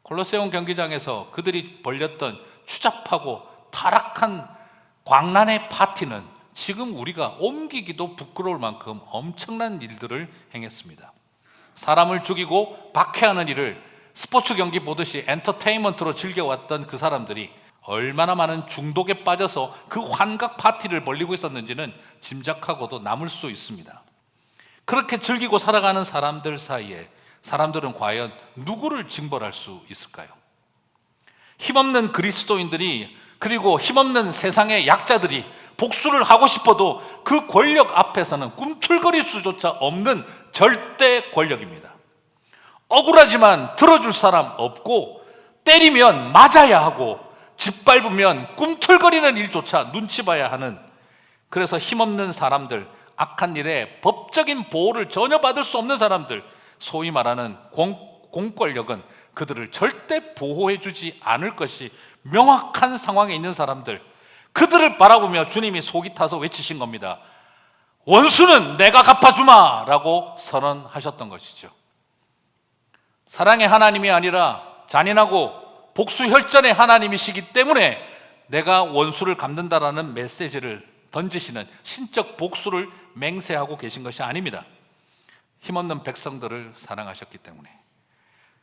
콜로세움 경기장에서 그들이 벌였던 추잡하고 타락한 광란의 파티는 지금 우리가 옮기기도 부끄러울 만큼 엄청난 일들을 행했습니다. 사람을 죽이고 박해하는 일을 스포츠 경기 보듯이 엔터테인먼트로 즐겨왔던 그 사람들이 얼마나 많은 중독에 빠져서 그 환각 파티를 벌이고 있었는지는 짐작하고도 남을 수 있습니다. 그렇게 즐기고 살아가는 사람들 사이에 사람들은 과연 누구를 징벌할 수 있을까요? 힘없는 그리스도인들이, 그리고 힘없는 세상의 약자들이 복수를 하고 싶어도 그 권력 앞에서는 꿈틀거릴 수조차 없는 절대 권력입니다. 억울하지만 들어줄 사람 없고, 때리면 맞아야 하고, 짓밟으면 꿈틀거리는 일조차 눈치 봐야 하는, 그래서 힘없는 사람들, 악한 일에 법적인 보호를 전혀 받을 수 없는 사람들, 소위 말하는 공권력은 그들을 절대 보호해주지 않을 것이 명확한 상황에 있는 사람들, 그들을 바라보며 주님이 속이 타서 외치신 겁니다. 원수는 내가 갚아주마 라고 선언하셨던 것이죠. 사랑의 하나님이 아니라 잔인하고 복수혈전의 하나님이시기 때문에 내가 원수를 갚는다라는 메시지를 던지시는 신적 복수를 맹세하고 계신 것이 아닙니다. 힘없는 백성들을 사랑하셨기 때문에,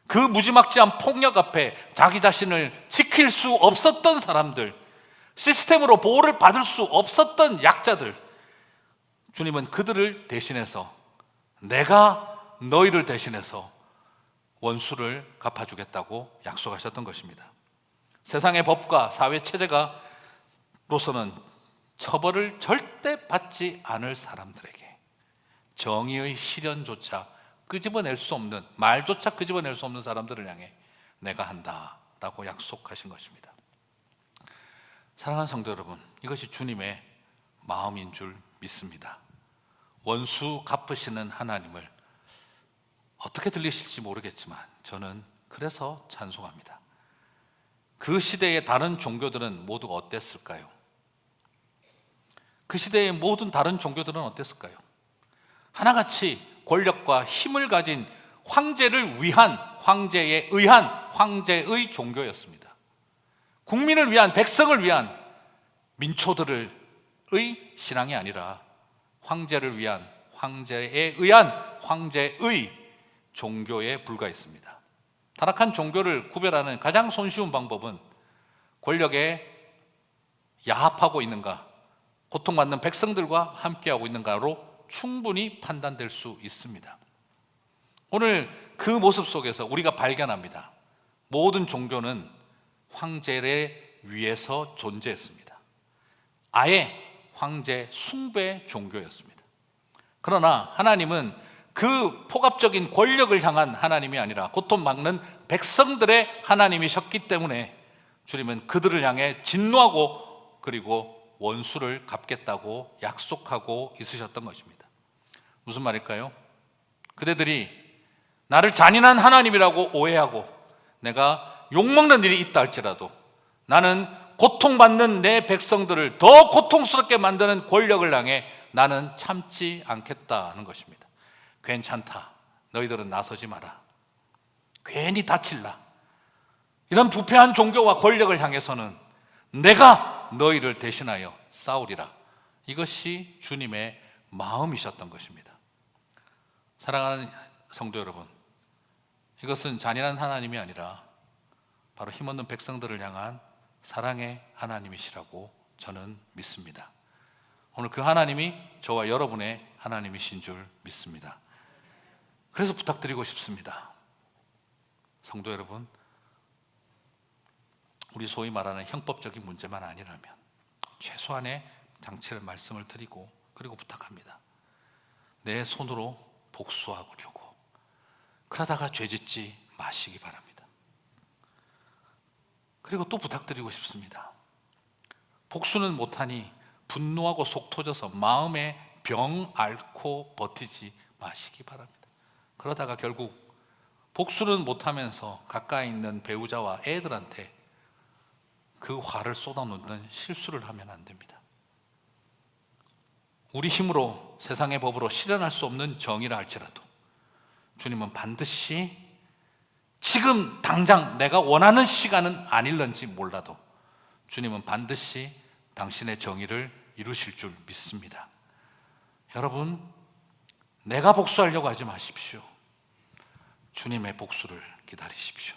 그 무지막지한 폭력 앞에 자기 자신을 지킬 수 없었던 사람들, 시스템으로 보호를 받을 수 없었던 약자들, 주님은 그들을 대신해서, 내가 너희를 대신해서 원수를 갚아주겠다고 약속하셨던 것입니다. 세상의 법과 사회 체제가로서는 처벌을 절대 받지 않을 사람들에게 정의의 실현조차 끄집어낼 수 없는, 말조차 끄집어낼 수 없는 사람들을 향해 내가 한다라고 약속하신 것입니다. 사랑하는 성도 여러분, 이것이 주님의 마음인 줄 믿습니다. 원수 갚으시는 하나님을 어떻게 들리실지 모르겠지만 저는 그래서 찬송합니다. 그 시대의 다른 종교들은 모두 어땠을까요? 그 시대의 모든 다른 종교들은 어땠을까요? 하나같이 권력과 힘을 가진 황제를 위한, 황제에 의한 황제의 종교였습니다. 국민을 위한, 백성을 위한 민초들의 신앙이 아니라 황제를 위한, 황제에 의한 황제의 종교에 불과했습니다. 타락한 종교를 구별하는 가장 손쉬운 방법은 권력에 야합하고 있는가, 고통받는 백성들과 함께하고 있는가로 충분히 판단될 수 있습니다. 오늘 그 모습 속에서 우리가 발견합니다. 모든 종교는 황제를 위해서 존재했습니다. 아예 황제 숭배 종교였습니다. 그러나 하나님은 그 폭압적인 권력을 향한 하나님이 아니라 고통받는 백성들의 하나님이셨기 때문에 주님은 그들을 향해 진노하고 그리고 원수를 갚겠다고 약속하고 있으셨던 것입니다. 무슨 말일까요? 그대들이 나를 잔인한 하나님이라고 오해하고 내가 욕먹는 일이 있다 할지라도 나는 고통받는 내 백성들을 더 고통스럽게 만드는 권력을 향해 나는 참지 않겠다는 것입니다. 괜찮다, 너희들은 나서지 마라, 괜히 다칠라, 이런 부패한 종교와 권력을 향해서는 내가 너희를 대신하여 싸우리라. 이것이 주님의 마음이셨던 것입니다. 사랑하는 성도 여러분, 이것은 잔인한 하나님이 아니라 바로 힘없는 백성들을 향한 사랑의 하나님이시라고 저는 믿습니다. 오늘 그 하나님이 저와 여러분의 하나님이신 줄 믿습니다. 그래서 부탁드리고 싶습니다. 성도 여러분, 우리 소위 말하는 형법적인 문제만 아니라면 최소한의 장치를 말씀을 드리고 그리고 부탁합니다. 내 손으로 복수하려고 그러다가 죄짓지 마시기 바랍니다. 그리고 또 부탁드리고 싶습니다. 복수는 못하니 분노하고 속 터져서 마음에 병 앓고 버티지 마시기 바랍니다. 그러다가 결국 복수는 못하면서 가까이 있는 배우자와 애들한테 그 화를 쏟아놓는 실수를 하면 안 됩니다. 우리 힘으로 세상의 법으로 실현할 수 없는 정의라 할지라도 주님은 반드시 지금 당장 내가 원하는 시간은 아닐런지 몰라도 주님은 반드시 당신의 정의를 이루실 줄 믿습니다. 여러분, 내가 복수하려고 하지 마십시오. 주님의 복수를 기다리십시오.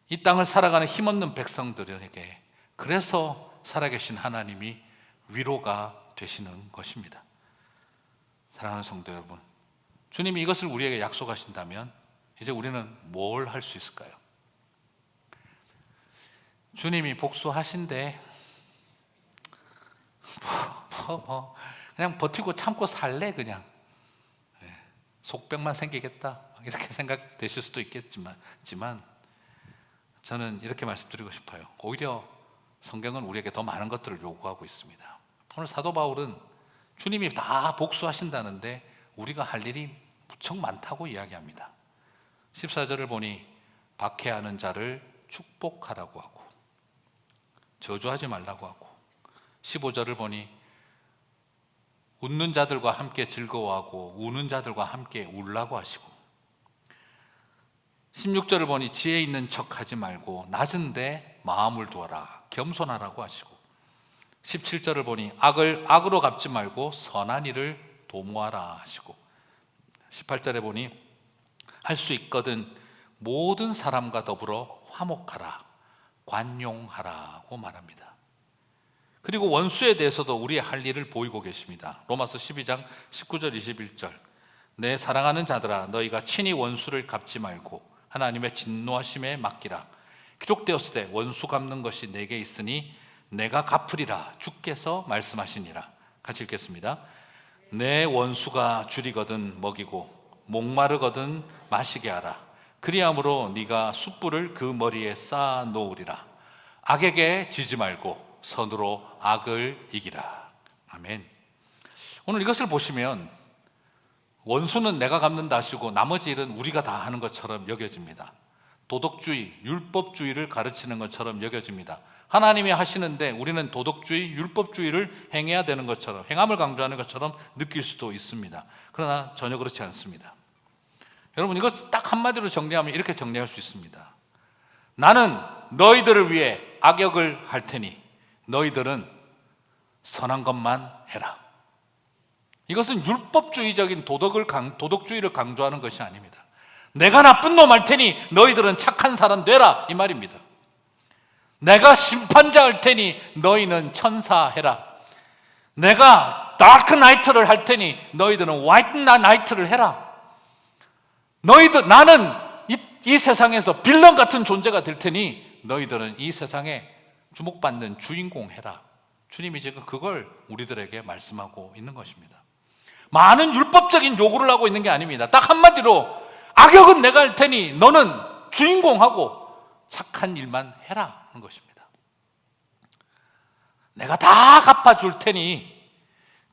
이 땅을 살아가는 힘없는 백성들에게 그래서 살아계신 하나님이 위로가 되시는 것입니다. 사랑하는 성도 여러분, 주님이 이것을 우리에게 약속하신다면 이제 우리는 뭘 할 수 있을까요? 주님이 복수하신대 그냥 버티고 참고 살래 그냥 속병만 생기겠다 이렇게 생각되실 수도 있겠지만 저는 이렇게 말씀드리고 싶어요. 오히려 성경은 우리에게 더 많은 것들을 요구하고 있습니다. 오늘 사도 바울은 주님이 다 복수하신다는데 우리가 할 일이 무척 많다고 이야기합니다. 14절을 보니 박해하는 자를 축복하라고 하고 저주하지 말라고 하고, 15절을 보니 웃는 자들과 함께 즐거워하고 우는 자들과 함께 울라고 하시고, 16절을 보니 지혜 있는 척하지 말고 낮은데 마음을 두어라 겸손하라고 하시고, 17절을 보니 악을 악으로 갚지 말고 선한 일을 도모하라 하시고, 18절에 보니 할 수 있거든 모든 사람과 더불어 화목하라 관용하라고 말합니다. 그리고 원수에 대해서도 우리의 할 일을 보이고 계십니다. 로마서 12장 19절 21절 내 사랑하는 자들아 너희가 친히 원수를 갚지 말고 하나님의 진노하심에 맡기라. 기록되었을 때 원수 갚는 것이 내게 있으니 내가 갚으리라 주께서 말씀하시니라. 같이 읽겠습니다. 내 원수가 줄이거든 먹이고 목마르거든 마시게 하라. 그리함으로 네가 숯불을 그 머리에 쌓아 놓으리라. 악에게 지지 말고 선으로 악을 이기라. 아멘. 오늘 이것을 보시면 원수는 내가 갚는다 하시고 나머지 일은 우리가 다 하는 것처럼 여겨집니다. 도덕주의, 율법주의를 가르치는 것처럼 여겨집니다. 하나님이 하시는데 우리는 도덕주의, 율법주의를 행해야 되는 것처럼, 행함을 강조하는 것처럼 느낄 수도 있습니다. 그러나 전혀 그렇지 않습니다. 여러분, 이것 딱 한마디로 정리하면 이렇게 정리할 수 있습니다. 나는 너희들을 위해 악역을 할 테니 너희들은 선한 것만 해라. 이것은 율법주의적인 도덕주의를 강조하는 것이 아닙니다. 내가 나쁜 놈 할 테니 너희들은 착한 사람 되라 이 말입니다. 내가 심판자 할 테니 너희는 천사 해라. 내가 다크 나이트를 할 테니 너희들은 화이트 나이트를 해라. 나는 이 세상에서 빌런 같은 존재가 될 테니 너희들은 이 세상에 주목받는 주인공 해라. 주님이 지금 그걸 우리들에게 말씀하고 있는 것입니다. 많은 율법적인 요구를 하고 있는 게 아닙니다. 딱 한마디로 악역은 내가 할 테니 너는 주인공하고 착한 일만 해라 하는 것입니다. 내가 다 갚아줄 테니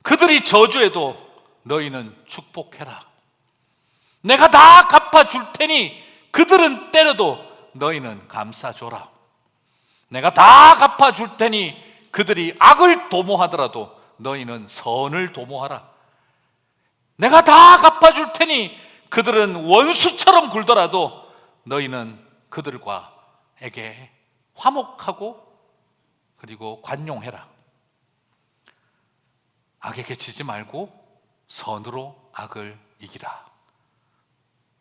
그들이 저주해도 너희는 축복해라. 내가 다 갚아줄 테니 그들은 때려도 너희는 감싸줘라. 내가 다 갚아줄 테니 그들이 악을 도모하더라도 너희는 선을 도모하라. 내가 다 갚아줄 테니 그들은 원수처럼 굴더라도 너희는 그들과에게 화목하고 그리고 관용해라. 악에게 지지 말고 선으로 악을 이기라.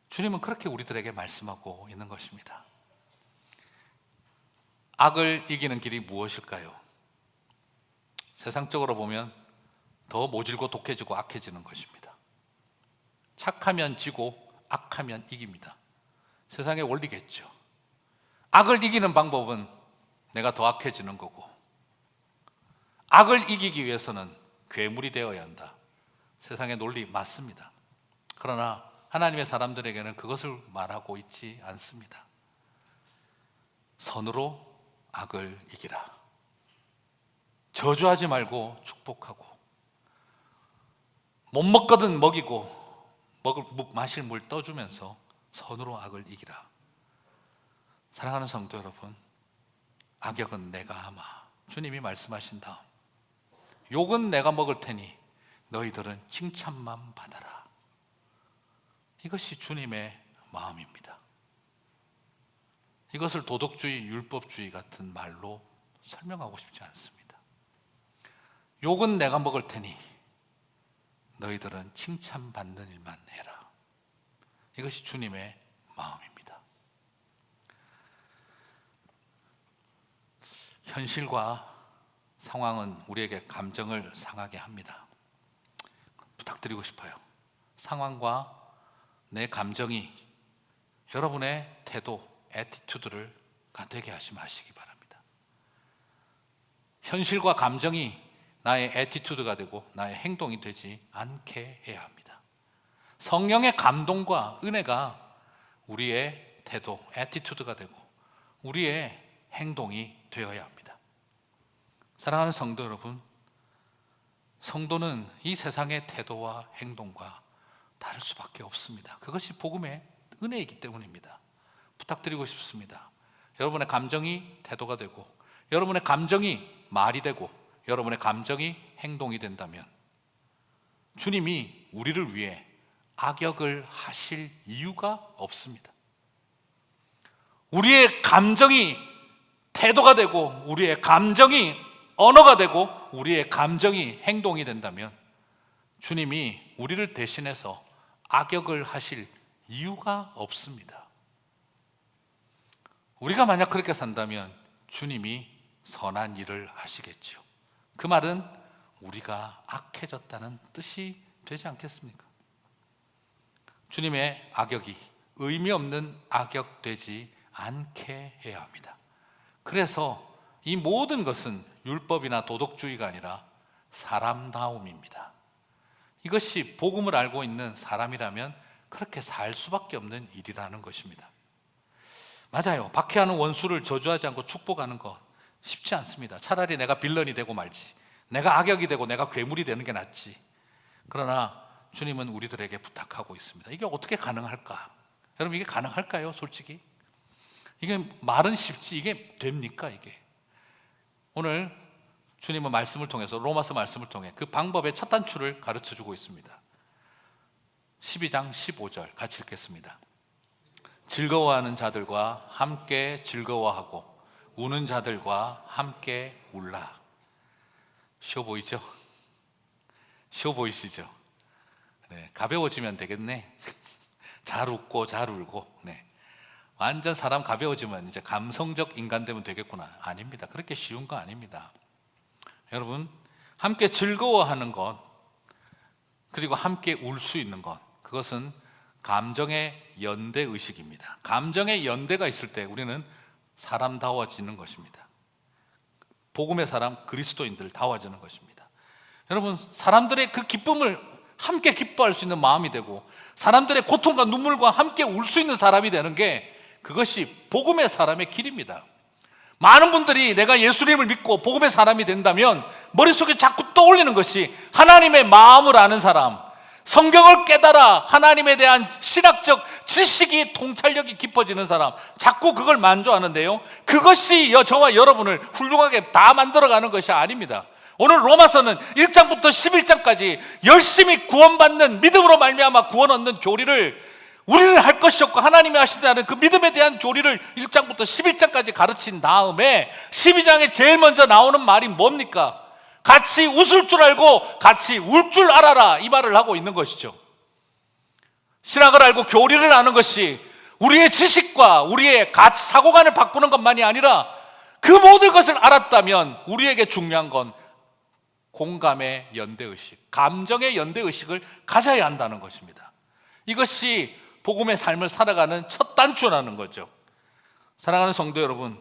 주님은 그렇게 우리들에게 말씀하고 있는 것입니다. 악을 이기는 길이 무엇일까요? 세상적으로 보면 더 모질고 독해지고 악해지는 것입니다. 착하면 지고 악하면 이깁니다. 세상의 원리겠죠. 악을 이기는 방법은 내가 더 악해지는 거고, 악을 이기기 위해서는 괴물이 되어야 한다. 세상의 논리 맞습니다. 그러나 하나님의 사람들에게는 그것을 말하고 있지 않습니다. 선으로 악을 이기라. 저주하지 말고 축복하고, 못 먹거든 먹이고 마실 물 떠주면서 선으로 악을 이기라. 사랑하는 성도 여러분, 악역은 내가 하마. 주님이 말씀하신 다음 욕은 내가 먹을 테니 너희들은 칭찬만 받아라. 이것이 주님의 마음입니다. 이것을 도덕주의, 율법주의 같은 말로 설명하고 싶지 않습니다. 욕은 내가 먹을 테니 너희들은 칭찬받는 일만 해라. 이것이 주님의 마음입니다. 현실과 상황은 우리에게 감정을 상하게 합니다. 부탁드리고 싶어요. 상황과 내 감정이 여러분의 태도, 애티튜드를 되게 하지 마시기 바랍니다. 현실과 감정이 나의 애티튜드가 되고 나의 행동이 되지 않게 해야 합니다. 성령의 감동과 은혜가 우리의 태도, 애티튜드가 되고 우리의 행동이 되어야 합니다. 사랑하는 성도 여러분, 성도는 이 세상의 태도와 행동과 다를 수밖에 없습니다. 그것이 복음의 은혜이기 때문입니다. 부탁드리고 싶습니다. 여러분의 감정이 태도가 되고 여러분의 감정이 말이 되고 여러분의 감정이 행동이 된다면 주님이 우리를 위해 악역을 하실 이유가 없습니다. 우리의 감정이 태도가 되고 우리의 감정이 언어가 되고 우리의 감정이 행동이 된다면 주님이 우리를 대신해서 악역을 하실 이유가 없습니다. 우리가 만약 그렇게 산다면 주님이 선한 일을 하시겠죠. 그 말은 우리가 악해졌다는 뜻이 되지 않겠습니까? 주님의 악역이 의미 없는 악역 되지 않게 해야 합니다. 그래서 이 모든 것은 율법이나 도덕주의가 아니라 사람다움입니다. 이것이 복음을 알고 있는 사람이라면 그렇게 살 수밖에 없는 일이라는 것입니다. 맞아요. 박해하는 원수를 저주하지 않고 축복하는 거 쉽지 않습니다. 차라리 내가 빌런이 되고 말지, 내가 악역이 되고 내가 괴물이 되는 게 낫지. 그러나 주님은 우리들에게 부탁하고 있습니다. 이게 어떻게 가능할까? 여러분, 이게 가능할까요? 솔직히 이게 말은 쉽지 이게 됩니까? 이게 오늘 주님은 말씀을 통해서 로마서 말씀을 통해 그 방법의 첫 단추를 가르쳐주고 있습니다. 12장 15절 같이 읽겠습니다. 즐거워하는 자들과 함께 즐거워하고 우는 자들과 함께 울라. 쉬워 보이죠? 쉬워 보이시죠? 네, 가벼워지면 되겠네. 잘 웃고 잘 울고. 네. 완전 사람 가벼워지면 이제 감성적 인간 되면 되겠구나. 아닙니다. 그렇게 쉬운 거 아닙니다. 여러분, 함께 즐거워하는 것 그리고 함께 울 수 있는 것, 그것은 감정의 연대의식입니다. 감정의 연대가 있을 때 우리는 사람다워지는 것입니다. 복음의 사람, 그리스도인들 다워지는 것입니다. 여러분, 사람들의 그 기쁨을 함께 기뻐할 수 있는 마음이 되고 사람들의 고통과 눈물과 함께 울 수 있는 사람이 되는 게 그것이 복음의 사람의 길입니다. 많은 분들이 내가 예수님을 믿고 복음의 사람이 된다면 머릿속에 자꾸 떠올리는 것이 하나님의 마음을 아는 사람, 성경을 깨달아 하나님에 대한 신학적 지식이 통찰력이 깊어지는 사람, 자꾸 그걸 만족하는데요, 그것이 저와 여러분을 훌륭하게 다 만들어가는 것이 아닙니다. 오늘 로마서는 1장부터 11장까지 열심히 구원받는, 믿음으로 말미암아 구원 얻는 교리를 우리는 할 것이 없고 하나님이 하신다는 그 믿음에 대한 교리를 1장부터 11장까지 가르친 다음에 12장에 제일 먼저 나오는 말이 뭡니까? 같이 웃을 줄 알고 같이 울 줄 알아라, 이 말을 하고 있는 것이죠. 신학을 알고 교리를 아는 것이 우리의 지식과 우리의 사고관을 바꾸는 것만이 아니라 그 모든 것을 알았다면 우리에게 중요한 건 공감의 연대의식, 감정의 연대의식을 가져야 한다는 것입니다. 이것이 복음의 삶을 살아가는 첫 단추라는 거죠. 사랑하는 성도 여러분,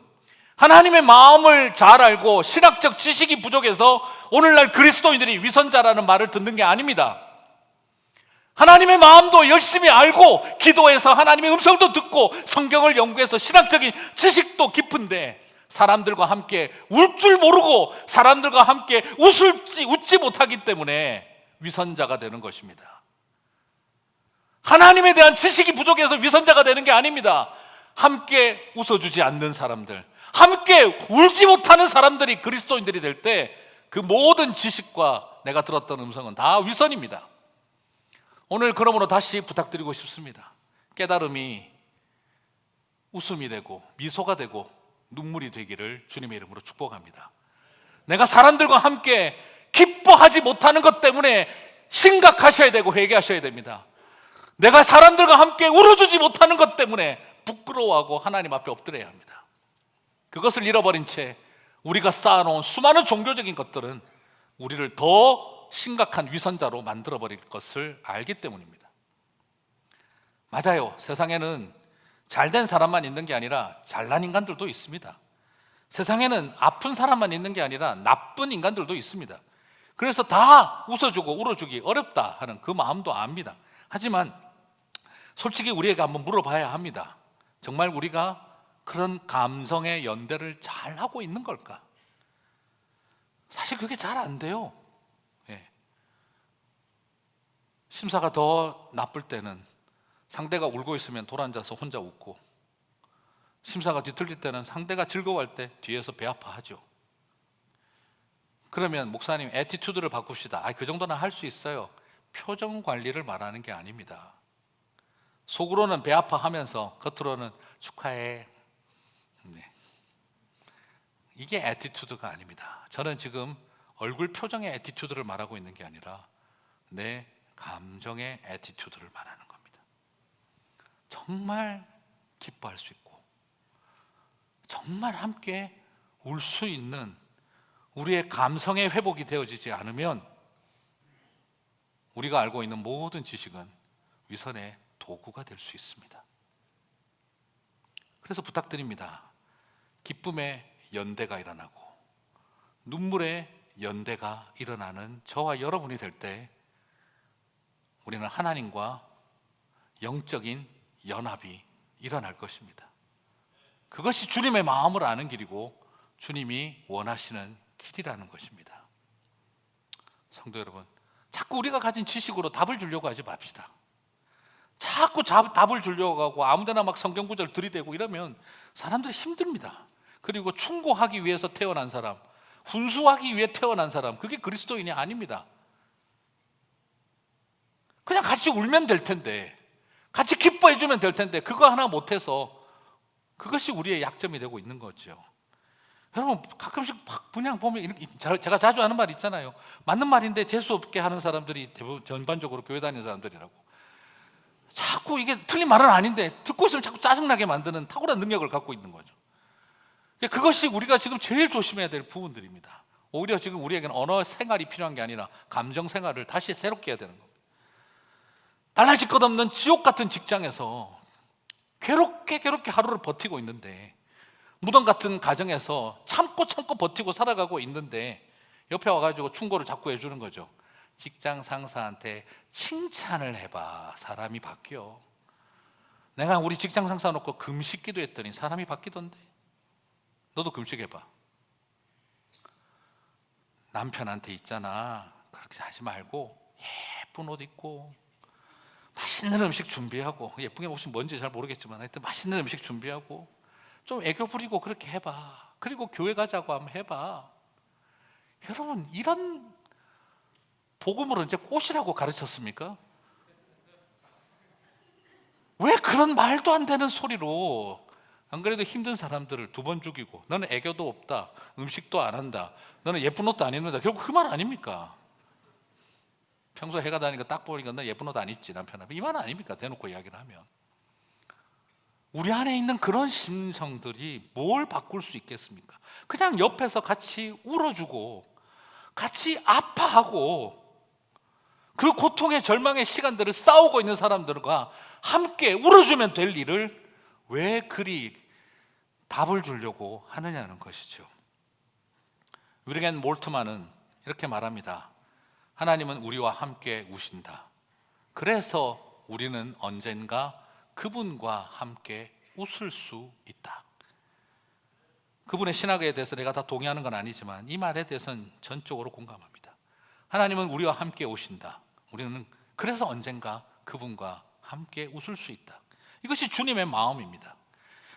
하나님의 마음을 잘 알고 신학적 지식이 부족해서 오늘날 그리스도인들이 위선자라는 말을 듣는 게 아닙니다. 하나님의 마음도 열심히 알고 기도해서 하나님의 음성도 듣고 성경을 연구해서 신학적인 지식도 깊은데 사람들과 함께 울 줄 모르고 사람들과 함께 웃지 못하기 때문에 위선자가 되는 것입니다. 하나님에 대한 지식이 부족해서 위선자가 되는 게 아닙니다. 함께 웃어주지 않는 사람들, 함께 울지 못하는 사람들이 그리스도인들이 될 때 그 모든 지식과 내가 들었던 음성은 다 위선입니다. 오늘 그러므로 다시 부탁드리고 싶습니다. 깨달음이 웃음이 되고 미소가 되고 눈물이 되기를 주님의 이름으로 축복합니다. 내가 사람들과 함께 기뻐하지 못하는 것 때문에 심각하셔야 되고 회개하셔야 됩니다. 내가 사람들과 함께 울어주지 못하는 것 때문에 부끄러워하고 하나님 앞에 엎드려야 합니다. 그것을 잃어버린 채 우리가 쌓아놓은 수많은 종교적인 것들은 우리를 더 심각한 위선자로 만들어버릴 것을 알기 때문입니다. 맞아요. 세상에는 잘된 사람만 있는 게 아니라 잘난 인간들도 있습니다. 세상에는 아픈 사람만 있는 게 아니라 나쁜 인간들도 있습니다. 그래서 다 웃어주고 울어주기 어렵다 하는 그 마음도 압니다. 하지만 솔직히 우리에게 한번 물어봐야 합니다. 정말 우리가 그런 감성의 연대를 잘 하고 있는 걸까? 사실 그게 잘 안 돼요. 예. 심사가 더 나쁠 때는 상대가 울고 있으면 돌아앉아서 혼자 웃고, 심사가 뒤틀릴 때는 상대가 즐거워할 때 뒤에서 배 아파하죠. 그러면 목사님 애티튜드를 바꿉시다. 그 정도는 할 수 있어요. 표정 관리를 말하는 게 아닙니다. 속으로는 배 아파하면서 겉으로는 축하해. 네. 이게 애티튜드가 아닙니다. 저는 지금 얼굴 표정의 애티튜드를 말하고 있는 게 아니라 내 감정의 애티튜드를 말하는 겁니다. 정말 기뻐할 수 있고 정말 함께 울 수 있는 우리의 감성의 회복이 되어지지 않으면 우리가 알고 있는 모든 지식은 위선의 도구가 될 수 있습니다. 그래서 부탁드립니다. 기쁨의 연대가 일어나고 눈물의 연대가 일어나는 저와 여러분이 될 때 우리는 하나님과 영적인 연합이 일어날 것입니다. 그것이 주님의 마음을 아는 길이고 주님이 원하시는 길이라는 것입니다. 성도 여러분, 자꾸 우리가 가진 지식으로 답을 주려고 하지 맙시다. 자꾸 답을 주려고 하고 아무데나 막 성경 구절 들이대고 이러면 사람들이 힘듭니다. 그리고 충고하기 위해서 태어난 사람, 훈수하기 위해 태어난 사람, 그게 그리스도인이 아닙니다. 그냥 같이 울면 될 텐데, 같이 기뻐해 주면 될 텐데 그거 하나 못해서 그것이 우리의 약점이 되고 있는 거죠. 여러분 가끔씩 그냥 보면 제가 자주 하는 말 있잖아요. 맞는 말인데 재수 없게 하는 사람들이 대부분 전반적으로 교회 다니는 사람들이라고. 자꾸 이게 틀린 말은 아닌데 듣고 있으면 자꾸 짜증나게 만드는 탁월한 능력을 갖고 있는 거죠. 그것이 우리가 지금 제일 조심해야 될 부분들입니다. 오히려 지금 우리에게는 언어 생활이 필요한 게 아니라 감정 생활을 다시 새롭게 해야 되는 겁니다. 달라질 것 없는 지옥 같은 직장에서 괴롭게 하루를 버티고 있는데, 무덤 같은 가정에서 참고 버티고 살아가고 있는데 옆에 와가지고 충고를 자꾸 해주는 거죠. 직장 상사한테 칭찬을 해봐. 사람이 바뀌어. 내가 우리 직장 상사 놓고 금식기도 했더니 사람이 바뀌던데. 너도 금식해봐. 남편한테 있잖아, 그렇게 하지 말고 예쁜 옷 입고 맛있는 음식 준비하고, 예쁘게 혹시 뭔지 잘 모르겠지만 하여튼 맛있는 음식 준비하고 좀 애교 부리고 그렇게 해봐. 그리고 교회 가자고 하면 해봐. 여러분, 이런 복음으로 이제 꽃이라고 가르쳤습니까? 왜 그런 말도 안 되는 소리로, 안 그래도 힘든 사람들을 2번 죽이고, 너는 애교도 없다, 음식도 안 한다, 너는 예쁜 옷도 안 입는다. 결국 그 말 아닙니까? 평소에 해가 다니니까 딱 보니까 너 예쁜 옷 안 입지 남편한테, 이 말 아닙니까? 대놓고 이야기를 하면. 우리 안에 있는 그런 심성들이 뭘 바꿀 수 있겠습니까? 그냥 옆에서 같이 울어주고 같이 아파하고 그 고통의 절망의 시간들을 싸우고 있는 사람들과 함께 울어주면 될 일을 왜 그리 답을 주려고 하느냐는 것이죠. 위르겐 몰트만은 이렇게 말합니다. 하나님은 우리와 함께 우신다. 그래서 우리는 언젠가 그분과 함께 웃을 수 있다. 그분의 신학에 대해서 내가 다 동의하는 건 아니지만 이 말에 대해서는 전적으로 공감합니다. 하나님은 우리와 함께 오신다. 우리는 그래서 언젠가 그분과 함께 웃을 수 있다. 이것이 주님의 마음입니다.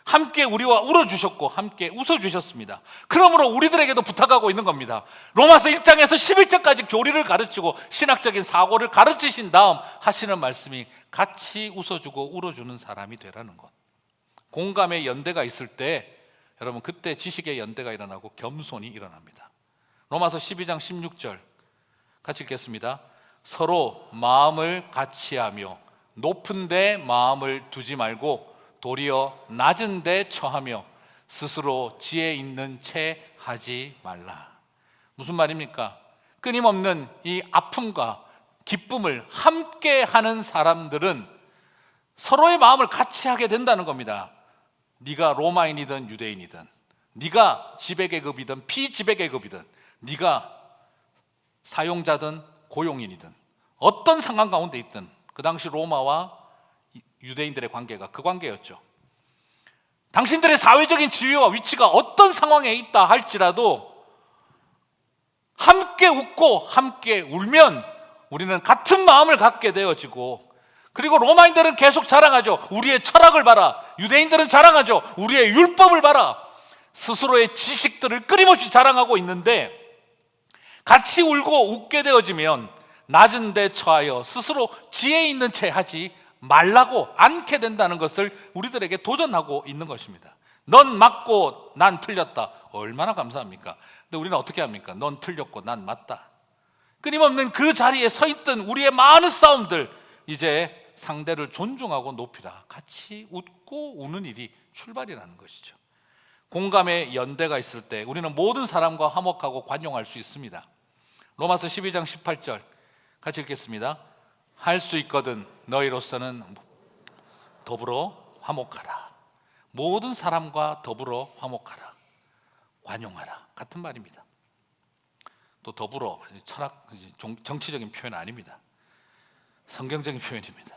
함께 우리와 울어주셨고 함께 웃어주셨습니다. 그러므로 우리들에게도 부탁하고 있는 겁니다. 로마서 1장에서 11장까지 교리를 가르치고 신학적인 사고를 가르치신 다음 하시는 말씀이 같이 웃어주고 울어주는 사람이 되라는 것. 공감의 연대가 있을 때 여러분 그때 지식의 연대가 일어나고 겸손이 일어납니다. 로마서 12장 16절 같이 읽겠습니다. 서로 마음을 같이하며 높은 데 마음을 두지 말고 도리어 낮은 데 처하며 스스로 지혜 있는 채 하지 말라. 무슨 말입니까? 끊임없는 이 아픔과 기쁨을 함께 하는 사람들은 서로의 마음을 같이 하게 된다는 겁니다. 네가 로마인이든 유대인이든, 네가 지배계급이든 피지배계급이든, 네가 사용자든 고용인이든 어떤 상황 가운데 있든, 그 당시 로마와 유대인들의 관계가 그 관계였죠. 당신들의 사회적인 지위와 위치가 어떤 상황에 있다 할지라도 함께 웃고 함께 울면 우리는 같은 마음을 갖게 되어지고, 그리고 로마인들은 계속 자랑하죠. 우리의 철학을 봐라. 유대인들은 자랑하죠. 우리의 율법을 봐라. 스스로의 지식들을 끊임없이 자랑하고 있는데, 같이 울고 웃게 되어지면 낮은 데 처하여 스스로 지혜 있는 채 하지 말라고 않게 된다는 것을 우리들에게 도전하고 있는 것입니다. 넌 맞고 난 틀렸다. 얼마나 감사합니까? 근데 우리는 어떻게 합니까? 넌 틀렸고 난 맞다. 끊임없는 그 자리에 서 있던 우리의 많은 싸움들, 이제 상대를 존중하고 높이라, 같이 웃고 우는 일이 출발이라는 것이죠. 공감의 연대가 있을 때 우리는 모든 사람과 화목하고 관용할 수 있습니다. 로마서 12장 18절 같이 읽겠습니다. 할 수 있거든 너희로서는 더불어 화목하라. 모든 사람과 더불어 화목하라, 관용하라, 같은 말입니다. 또 더불어, 철학, 정치적인 표현 아닙니다. 성경적인 표현입니다.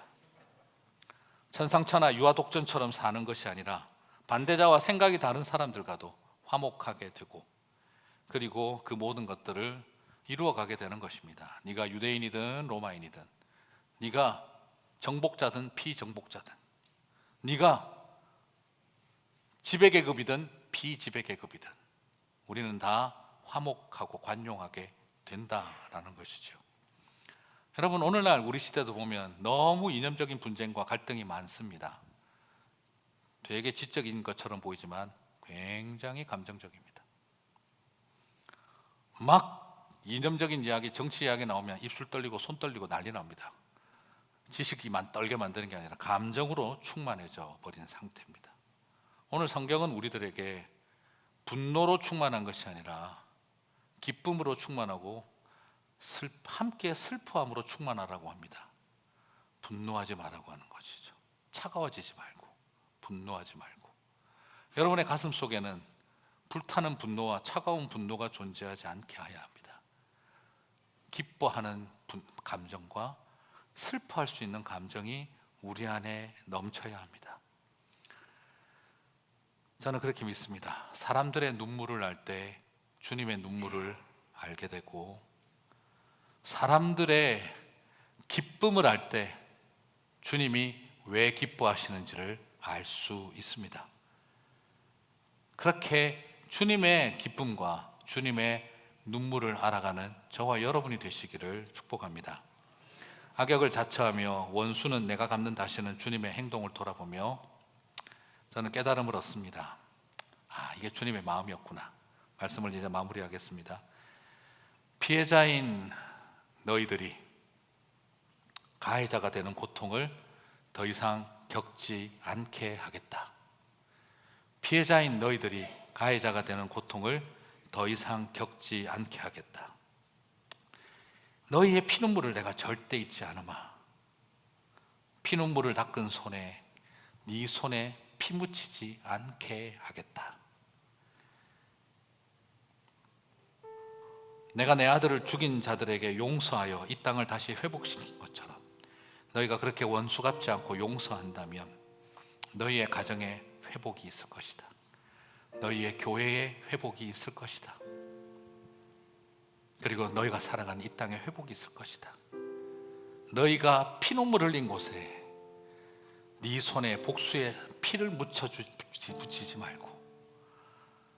천상천하 유아독전처럼 사는 것이 아니라 반대자와 생각이 다른 사람들과도 화목하게 되고, 그리고 그 모든 것들을 이루어가게 되는 것입니다. 네가 유대인이든 로마인이든, 네가 정복자든 피정복자든, 네가 지배계급이든 비지배계급이든 우리는 다 화목하고 관용하게 된다라는 것이죠. 여러분, 오늘날 우리 시대도 보면 너무 이념적인 분쟁과 갈등이 많습니다. 되게 지적인 것처럼 보이지만 굉장히 감정적입니다. 막 이념적인 이야기, 정치 이야기 나오면 입술 떨리고 손 떨리고 난리 납니다. 지식이만 떨게 만드는 게 아니라 감정으로 충만해져 버린 상태입니다. 오늘 성경은 우리들에게 분노로 충만한 것이 아니라 기쁨으로 충만하고 함께 슬퍼함으로 충만하라고 합니다. 분노하지 말라고 하는 것이죠. 차가워지지 말고, 분노하지 말고. 여러분의 가슴 속에는 불타는 분노와 차가운 분노가 존재하지 않게 해야 합니다. 기뻐하는 감정과 슬퍼할 수 있는 감정이 우리 안에 넘쳐야 합니다. 저는 그렇게 믿습니다. 사람들의 눈물을 알 때 주님의 눈물을 알게 되고, 사람들의 기쁨을 알 때 주님이 왜 기뻐하시는지를 알 수 있습니다. 그렇게 주님의 기쁨과 주님의 눈물을 알아가는 저와 여러분이 되시기를 축복합니다. 악역을 자처하며 원수는 내가 갚는 다시는 주님의 행동을 돌아보며 저는 깨달음을 얻습니다. 이게 주님의 마음이었구나. 말씀을 이제 마무리하겠습니다. 피해자인 너희들이 가해자가 되는 고통을 더 이상 겪지 않게 하겠다. 피해자인 너희들이 가해자가 되는 고통을 더 이상 겪지 않게 하겠다. 너희의 피눈물을 내가 절대 잊지 않으마. 피눈물을 닦은 손에 네 손에 피 묻히지 않게 하겠다. 내가 내 아들을 죽인 자들에게 용서하여 이 땅을 다시 회복시킨 것처럼 너희가 그렇게 원수 갚지 않고 용서한다면 너희의 가정에 회복이 있을 것이다. 너희의 교회에 회복이 있을 것이다. 그리고 너희가 살아가는 이 땅에 회복이 있을 것이다. 너희가 피눈물 흘린 곳에 네 손에 복수의 피를 묻히지 말고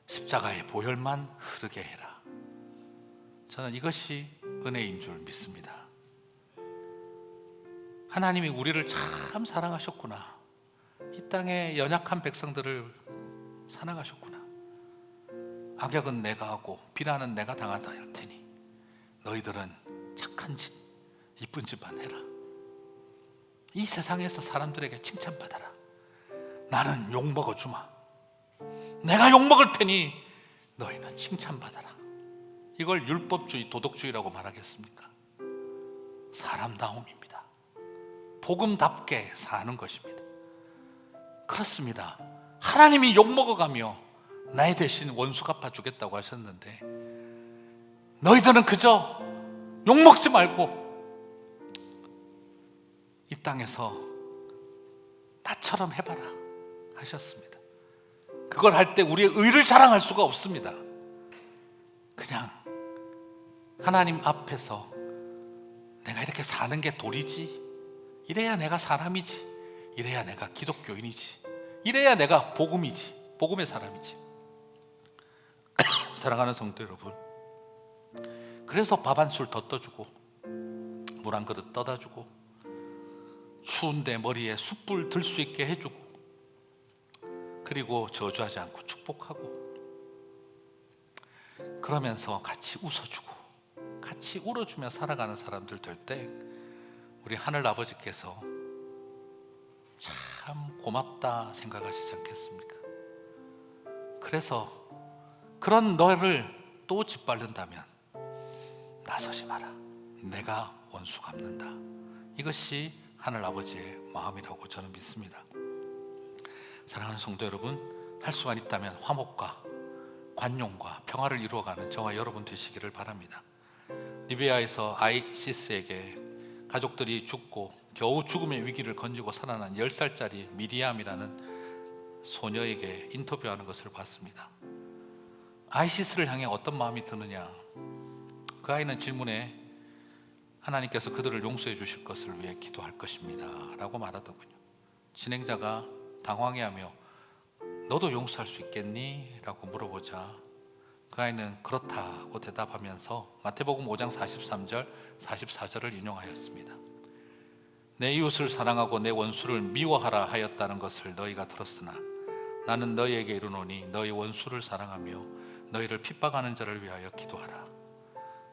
십자가의 보혈만 흐르게 해라. 저는 이것이 은혜인 줄 믿습니다. 하나님이 우리를 참 사랑하셨구나. 이 땅의 연약한 백성들을 사랑하셨구나. 악역은 내가 하고 비난은 내가 당하다 할 테니 너희들은 착한 짓, 이쁜 짓만 해라. 이 세상에서 사람들에게 칭찬받아라. 나는 욕먹어 주마. 내가 욕먹을 테니 너희는 칭찬받아라. 이걸 율법주의, 도덕주의라고 말하겠습니까? 사람다움입니다. 복음답게 사는 것입니다. 그렇습니다. 하나님이 욕먹어가며 나의 대신 원수 갚아주겠다고 하셨는데 너희들은 그저 욕먹지 말고 이 땅에서 나처럼 해봐라 하셨습니다. 그걸 할 때 우리의 의를 자랑할 수가 없습니다. 그냥 하나님 앞에서 내가 이렇게 사는 게 도리지, 이래야 내가 사람이지, 이래야 내가 기독교인이지, 이래야 내가 복음이지, 복음의 사람이지. 사랑하는 성도 여러분, 그래서 밥 한 술 더 떠주고 물 한 그릇 떠다 주고 추운데 머리에 숯불 들 수 있게 해주고 그리고 저주하지 않고 축복하고 그러면서 같이 웃어주고 같이 울어주며 살아가는 사람들 될 때 우리 하늘 아버지께서 참 고맙다 생각하시지 않겠습니까? 그래서 그런 너를 또 짓밟는다면 나서지 마라. 내가 원수 갚는다. 이것이 하늘 아버지의 마음이라고 저는 믿습니다. 사랑하는 성도 여러분, 할 수만 있다면 화목과 관용과 평화를 이루어가는 저와 여러분 되시기를 바랍니다. 리비아에서 아이시스에게 가족들이 죽고 겨우 죽음의 위기를 건지고 살아난 10살짜리 미리암이라는 소녀에게 인터뷰하는 것을 봤습니다. 아이시스를 향해 어떤 마음이 드느냐? 그 아이는 질문에 하나님께서 그들을 용서해 주실 것을 위해 기도할 것입니다 라고 말하더군요. 진행자가 당황해하며 너도 용서할 수 있겠니? 라고 물어보자 그 아이는 그렇다고 대답하면서 마태복음 5장 43절 44절을 인용하였습니다. 내 이웃을 사랑하고 내 원수를 미워하라 하였다는 것을 너희가 들었으나 나는 너희에게 이르노니 너희 원수를 사랑하며 너희를 핍박하는 자를 위하여 기도하라.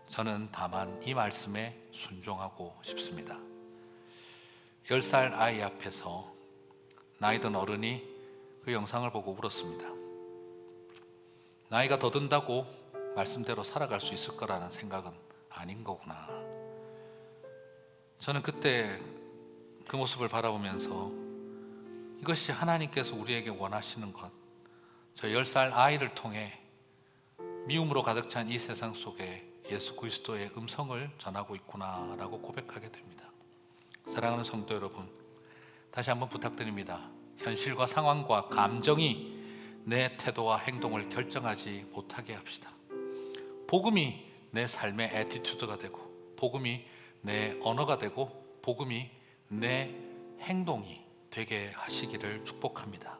저는 다만 이 말씀에 순종하고 싶습니다. 10살 아이 앞에서 나이든 어른이 그 영상을 보고 울었습니다. 나이가 더 든다고 말씀대로 살아갈 수 있을 거라는 생각은 아닌 거구나. 저는 그때 그 모습을 바라보면서 이것이 하나님께서 우리에게 원하시는 것, 저 10살 아이를 통해 미움으로 가득 찬 이 세상 속에 예수 그리스도의 음성을 전하고 있구나라고 고백하게 됩니다. 사랑하는 성도 여러분, 다시 한번 부탁드립니다. 현실과 상황과 감정이 내 태도와 행동을 결정하지 못하게 합시다. 복음이 내 삶의 애티튜드가 되고 복음이 내 언어가 되고 복음이 내 행동이 되게 하시기를 축복합니다.